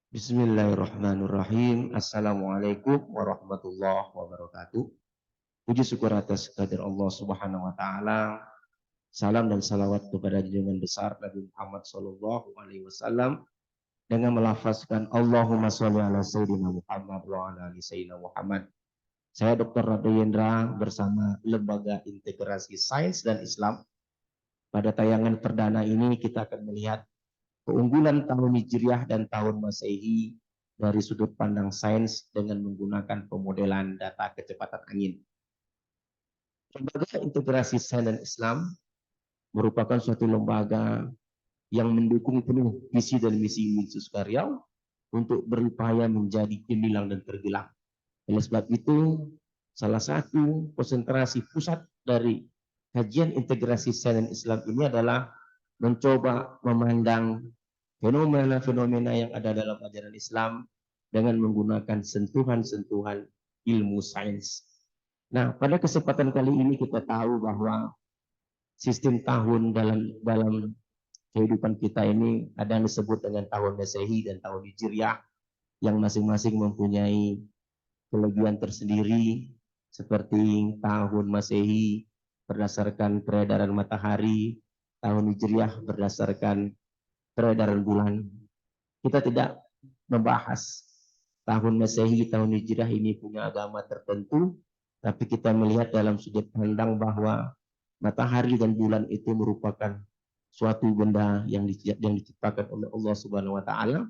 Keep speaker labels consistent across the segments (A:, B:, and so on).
A: Bismillahirrahmanirrahim. Assalamualaikum warahmatullahi wabarakatuh. Puji syukur atas kehadirat Allah Subhanahu wa taala. Salam dan salawat kepada junjungan besar Nabi Muhammad sallallahu alaihi wasallam dengan melafazkan Allahumma sholli ala sayyidina Muhammad wa ala ali sayyidina Muhammad. Saya Dr. Rado Yendra bersama Lembaga Integrasi Sains dan Islam. Pada tayangan perdana ini kita akan melihat keunggulan tahun Hijriah dan tahun Masehi dari sudut pandang sains dengan menggunakan pemodelan data kecepatan angin. Lembaga Integrasi Sains dan Islam merupakan suatu lembaga yang mendukung penuh visi dan misi Minsus Karyau untuk berupaya menjadi gemilang dan terbilang. Oleh sebab itu, salah satu konsentrasi pusat dari kajian integrasi sains dan Islam ini adalah mencoba memandang fenomena-fenomena yang ada dalam ajaran Islam dengan menggunakan sentuhan-sentuhan ilmu sains. Nah, pada kesempatan kali ini kita tahu bahwa sistem tahun dalam kehidupan kita ini ada yang disebut dengan tahun Masehi dan tahun Hijriah yang masing-masing mempunyai kelebihan tersendiri, seperti tahun Masehi berdasarkan peredaran matahari, tahun Hijriah berdasarkan peredaran bulan. Kita tidak membahas tahun Masehi, tahun Hijriah ini punya agama tertentu, tapi kita melihat dalam sudut pandang bahwa matahari dan bulan itu merupakan suatu benda yang diciptakan oleh Allah Subhanahu wa taala.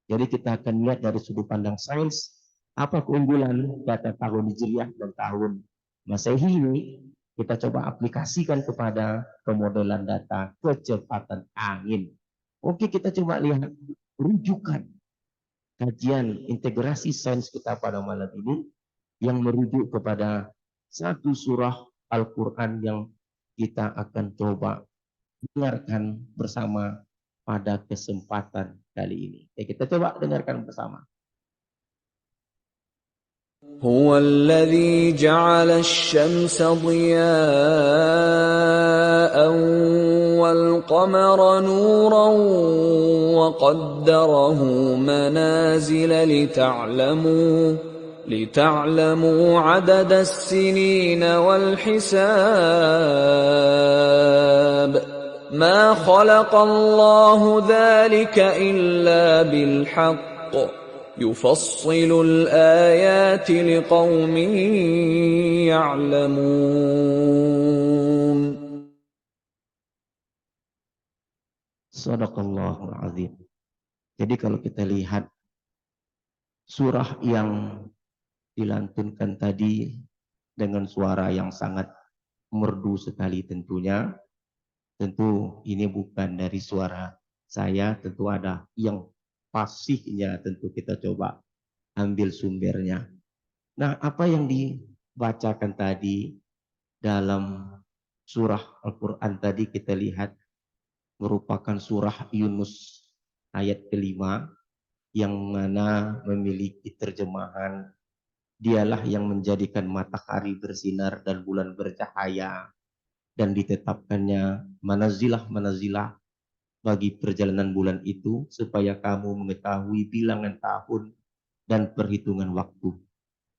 A: Jadi kita akan lihat dari sudut pandang sains apa keunggulan data tahun Hijriah dan tahun Masehi ini. Kita coba aplikasikan kepada pemodelan data kecepatan angin. Oke, kita coba lihat rujukan kajian integrasi sains kita pada malam ini yang merujuk kepada satu surah Al-Quran yang kita akan coba dengarkan bersama pada kesempatan kali ini. Oke, kita coba dengarkan bersama.
B: هو الذي جعل الشمس ضياء والقمر نورا وقدره منازل لتعلموا عدد السنين والحساب ما خلق الله ذلك إلا بالحق يفصل الآيات لقوم يعلمون.
A: Shadaqallahul azim. Jadi kalau kita lihat surah yang dilantunkan tadi dengan suara yang sangat merdu sekali tentunya, tentu ini bukan dari suara saya, tentu ada yang fasihnya, tentu kita coba ambil sumbernya. Nah, apa yang dibacakan tadi dalam surah Al-Quran tadi kita lihat merupakan surah Yunus ayat kelima yang mana memiliki terjemahan dialah yang menjadikan matahari bersinar dan bulan bercahaya dan ditetapkannya manazilah-manazilah bagi perjalanan bulan itu supaya kamu mengetahui bilangan tahun dan perhitungan waktu.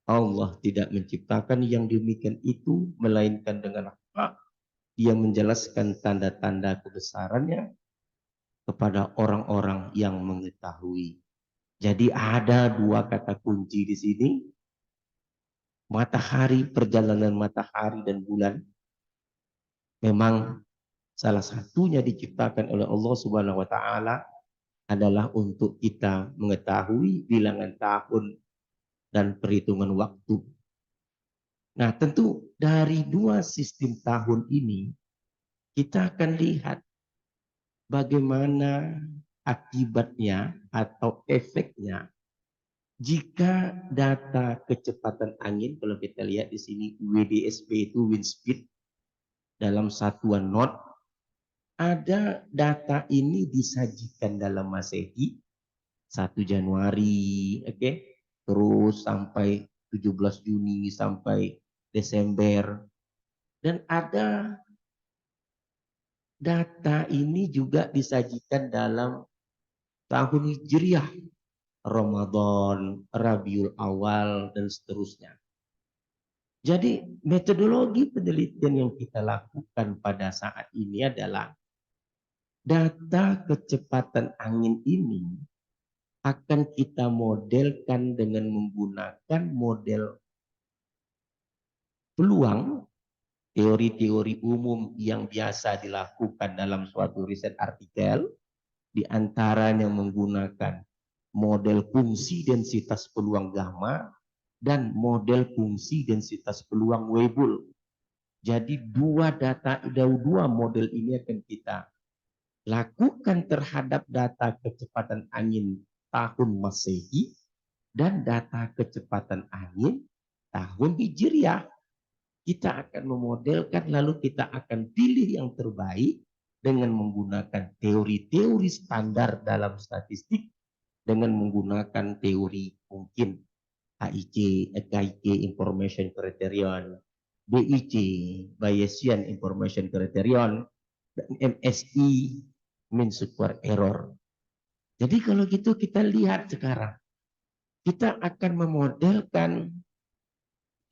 A: Allah tidak menciptakan yang demikian itu melainkan dengan hak. Dia menjelaskan tanda-tanda kebesarannya kepada orang-orang yang mengetahui. Jadi ada dua kata kunci di sini. Matahari, perjalanan matahari dan bulan memang salah satunya diciptakan oleh Allah Subhanahu wa taala adalah untuk kita mengetahui bilangan tahun dan perhitungan waktu. Nah, tentu dari dua sistem tahun ini kita akan lihat bagaimana akibatnya atau efeknya jika data kecepatan angin, kalau kita lihat di sini WDSP itu wind speed dalam satuan knot, ada data ini disajikan dalam Masehi 1 Januari, oke, terus sampai 17 Juni sampai Desember, dan ada data ini juga disajikan dalam tahun Hijriah Ramadan, Rabiul Awal, dan seterusnya. Jadi metodologi penelitian yang kita lakukan pada saat ini adalah data kecepatan angin ini akan kita modelkan dengan menggunakan model peluang, teori-teori umum yang biasa dilakukan dalam suatu riset artikel, di antaranya menggunakan model fungsi densitas peluang gamma dan model fungsi densitas peluang Weibull. Jadi dua model ini akan kita lakukan terhadap data kecepatan angin tahun Masehi dan data kecepatan angin tahun Hijriah. Kita akan memodelkan, lalu kita akan pilih yang terbaik dengan menggunakan teori-teori standar dalam statistik, dengan menggunakan teori mungkin HIC, KIK Information Criterion, BIC Bayesian Information Criterion, dan MSI Mean Square Error. Jadi kalau gitu kita lihat sekarang, kita akan memodelkan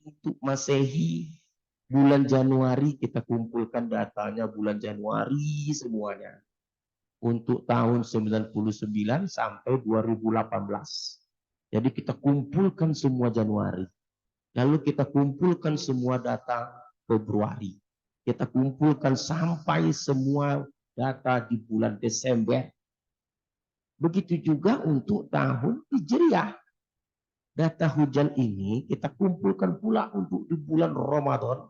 A: untuk Masehi bulan Januari, kita kumpulkan datanya bulan Januari semuanya. Untuk tahun 99 sampai 2018. Jadi kita kumpulkan semua Januari. Lalu kita kumpulkan semua data Februari. Kita kumpulkan sampai semua data di bulan Desember. Begitu juga untuk tahun Hijriah. Data hujan ini kita kumpulkan pula untuk di bulan Ramadan.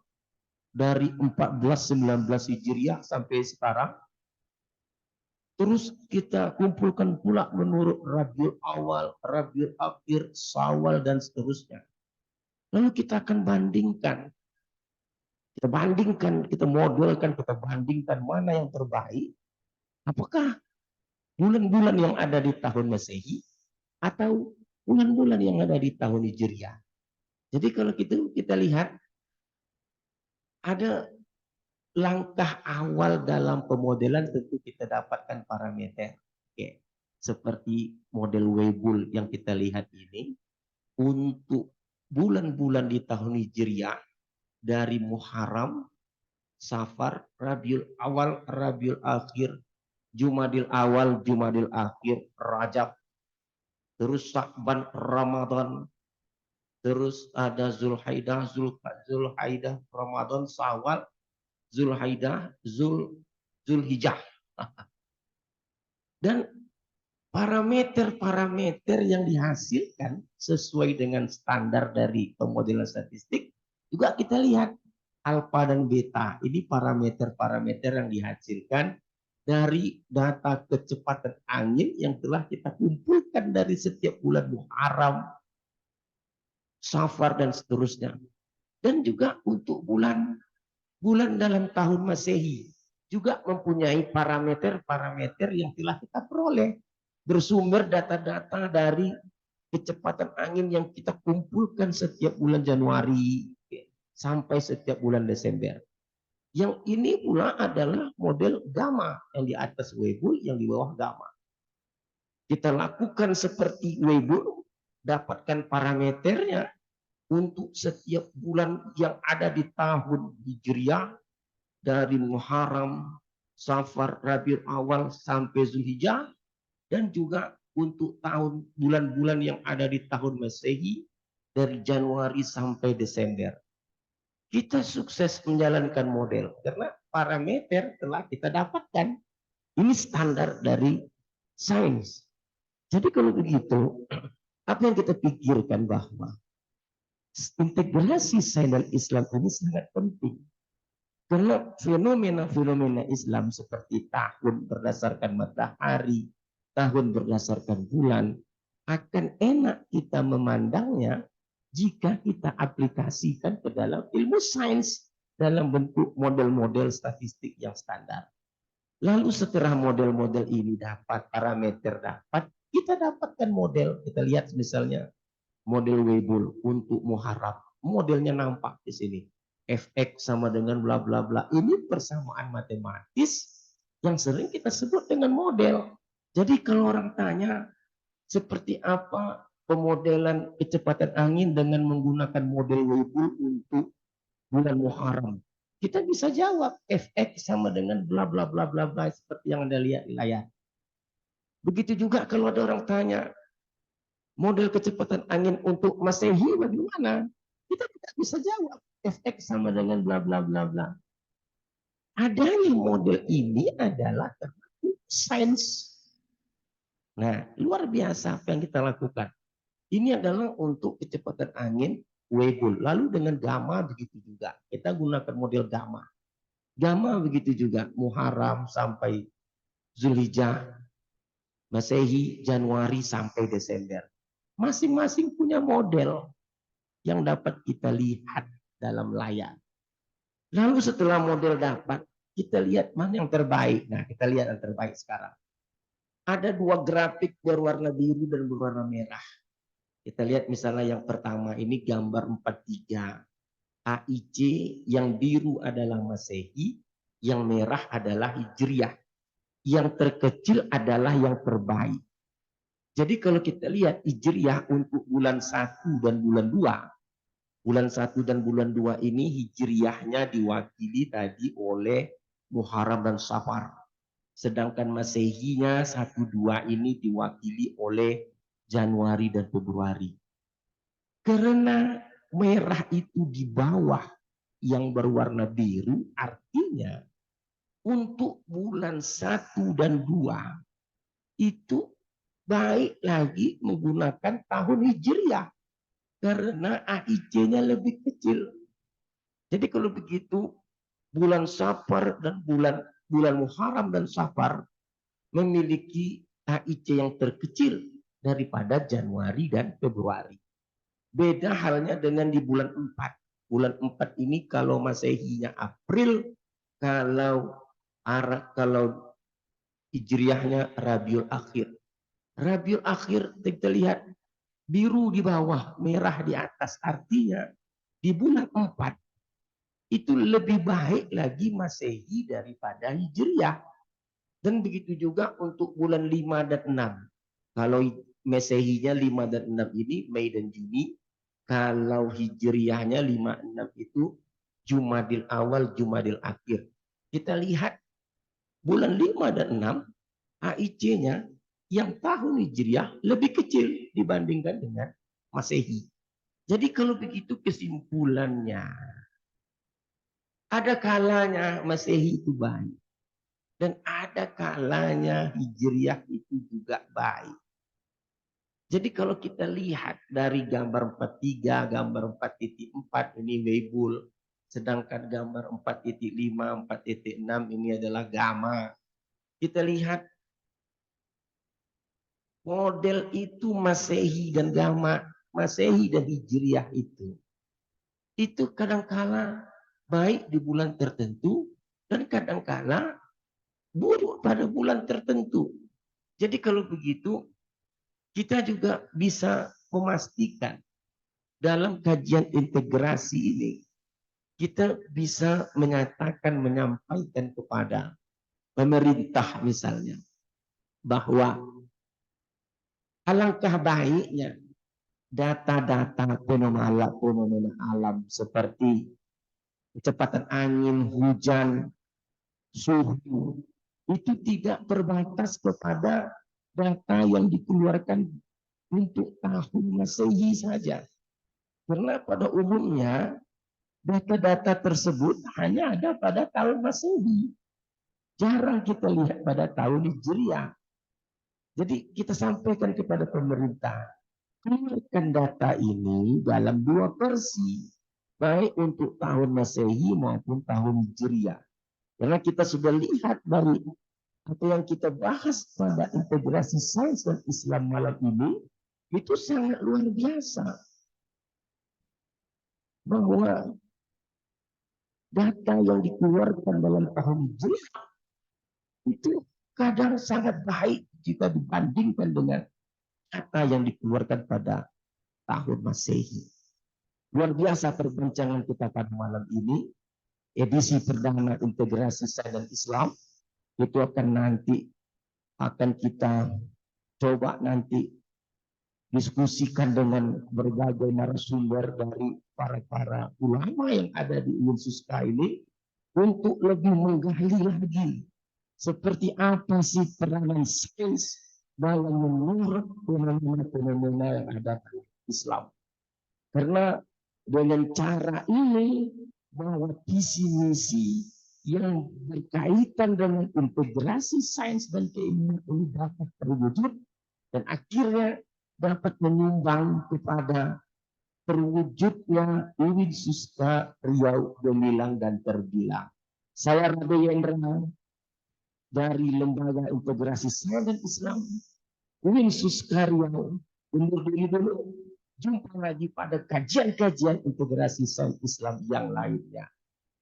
A: Dari 14-19 Hijriah sampai sekarang. Terus kita kumpulkan pula menurut Rabiul Awal, Rabiul Akhir, Syawal, dan seterusnya. Lalu kita akan bandingkan. Kita modelkan, kita bandingkan mana yang terbaik. Apakah bulan-bulan yang ada di tahun Masehi atau bulan-bulan yang ada di tahun Hijriah. Jadi kalau kita lihat ada langkah awal dalam pemodelan, tentu kita dapatkan parameter. Oke. Seperti model Weibull yang kita lihat ini, untuk bulan-bulan di tahun Hijriah dari Muharram, Safar, Rabiul Awal, Rabiul Akhir, Jumadil Awal, Jumadil Akhir, Rajab, terus Sya'ban, Ramadan, terus ada Zulhaidah, Ramadan, Syawal, Zulhaidah, Zulhijjah. Dan parameter-parameter yang dihasilkan sesuai dengan standar dari pemodelan statistik juga kita lihat alfa dan beta. Ini parameter-parameter yang dihasilkan dari data kecepatan angin yang telah kita kumpulkan dari setiap bulan Muharram, Safar, dan seterusnya. Dan juga untuk bulan dalam tahun Masehi juga mempunyai parameter-parameter yang telah kita peroleh bersumber data-data dari kecepatan angin yang kita kumpulkan setiap bulan Januari sampai setiap bulan Desember. Yang ini pula adalah model gamma, yang di atas Weibull, yang di bawah gamma. Kita lakukan seperti Weibull, dapatkan parameternya untuk setiap bulan yang ada di tahun Hijriah, dari Muharram, Safar, Rabiul Awal sampai Zulhijjah, dan juga untuk bulan-bulan yang ada di tahun Masehi dari Januari sampai Desember. Kita sukses menjalankan model karena parameter telah kita dapatkan. Ini standar dari sains. Jadi kalau begitu, apa yang kita pikirkan bahwa integrasi sains dan Islam ini sangat penting. Karena fenomena-fenomena Islam seperti tahun berdasarkan matahari, tahun berdasarkan bulan, akan enak kita memandangnya jika kita aplikasikan ke dalam ilmu sains dalam bentuk model-model statistik yang standar. Lalu setelah model-model ini dapat, parameter dapat, kita dapatkan model. Kita lihat misalnya model Weibull untuk Muharram. Modelnya nampak di sini. Fx sama dengan bla bla bla. Ini persamaan matematis yang sering kita sebut dengan model. Jadi kalau orang tanya, Seperti apa pemodelan kecepatan angin dengan menggunakan model Weibull untuk bulan Muharram? Kita bisa jawab Fx sama dengan bla bla bla bla bla seperti yang Anda lihat di layar. Begitu juga kalau ada orang tanya model kecepatan angin untuk Masehi bagaimana? Kita tidak bisa jawab Fx sama dengan bla bla bla bla. Adanya model ini adalah sains. Nah, luar biasa apa yang kita lakukan. Ini adalah untuk kecepatan angin Weibull. Lalu dengan gamma begitu juga. Kita gunakan model gamma. Gamma begitu juga. Muharram sampai Zulhijjah, Masehi, Januari sampai Desember. Masing-masing punya model yang dapat kita lihat dalam layar. Lalu setelah model dapat, kita lihat mana yang terbaik. Nah, kita lihat yang terbaik sekarang. Ada dua grafik berwarna biru dan berwarna merah. Kita lihat misalnya yang pertama ini gambar 43. AIC yang biru adalah Masehi, yang merah adalah Hijriah. Yang terkecil adalah yang terbaik. Jadi kalau kita lihat Hijriah untuk bulan 1 dan bulan 2, bulan 1 dan bulan 2 ini Hijriahnya diwakili tadi oleh Muharram dan Safar. Sedangkan Masehinya 1-2 ini diwakili oleh Januari dan Februari. Karena merah itu di bawah yang berwarna biru, artinya untuk bulan 1 dan 2 itu baik lagi menggunakan tahun Hijriah. Karena AIC-nya lebih kecil. Jadi kalau begitu bulan Safar dan bulan Muharram dan Safar memiliki AIC yang terkecil daripada Januari dan Februari. Beda halnya dengan di bulan 4. Bulan 4 ini kalau Masehinya April, kalau Hijriahnya Rabiul Akhir. Rabiul Akhir kita lihat biru di bawah, merah di atas. Artinya di bulan 4 itu lebih baik lagi Masehi daripada Hijriah. Dan begitu juga untuk bulan 5 dan 6. Kalau Masehinya 5 dan 6 ini Mei dan Juni. Kalau Hijriahnya 5-6 itu Jumadil Awal, Jumadil Akhir. Kita lihat bulan 5 dan 6 AIC-nya yang tahun Hijriah lebih kecil dibandingkan dengan Masehi. Jadi kalau begitu kesimpulannya, ada kalanya Masehi itu baik. Dan ada kalanya Hijriah itu juga baik. Jadi kalau kita lihat dari gambar 43, gambar 4.4 ini Weibull. Sedangkan gambar 4.5, 4.6 ini adalah gamma. Kita lihat model itu Masehi dan gamma, Masehi dan Hijriah itu kadangkala baik di bulan tertentu dan kadangkala buruk pada bulan tertentu. Jadi kalau begitu kita juga bisa memastikan dalam kajian integrasi ini kita bisa menyatakan, menyampaikan kepada pemerintah misalnya bahwa alangkah baiknya data-data fenomena alam seperti kecepatan angin, hujan, suhu itu tidak terbatas kepada data yang dikeluarkan untuk tahun Masehi saja. Karena pada umumnya data-data tersebut hanya ada pada tahun Masehi. Jarang kita lihat pada tahun Hijriah. Jadi kita sampaikan kepada pemerintah, keluarkan data ini dalam dua versi, baik untuk tahun Masehi maupun tahun Hijriah. Karena kita sudah lihat dari apa yang kita bahas pada integrasi sains dan Islam malam ini, itu sangat luar biasa. Bahwa data yang dikeluarkan dalam tahun Hijriah itu kadang sangat baik jika dibandingkan dengan data yang dikeluarkan pada tahun Masehi. Luar biasa perbincangan kita pada malam ini. Edisi perdana integrasi sains dan Islam itu akan kita coba nanti diskusikan dengan berbagai narasumber dari para ulama yang ada di UIN Suska ini untuk lebih menggali lagi seperti apa sih peranan sains dalam menurut fenomena-fenomena yang ada dalam Islam. Karena dengan cara ini bahwa visi misi yang berkaitan dengan integrasi sains dan keilmuan ini dapat terwujud dan akhirnya dapat menyumbang kepada terwujudnya UIN Suska Riau Gemilang dan Terbilang. Saya Rabe Yendra dari Lembaga Integrasi Sains dan Islam UIN Suska Riau undur diri dulu. Jumpa lagi pada kajian-kajian integrasi sains Islam yang lainnya.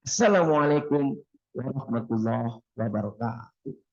A: Assalamualaikum warahmatullahi wabarakatuh.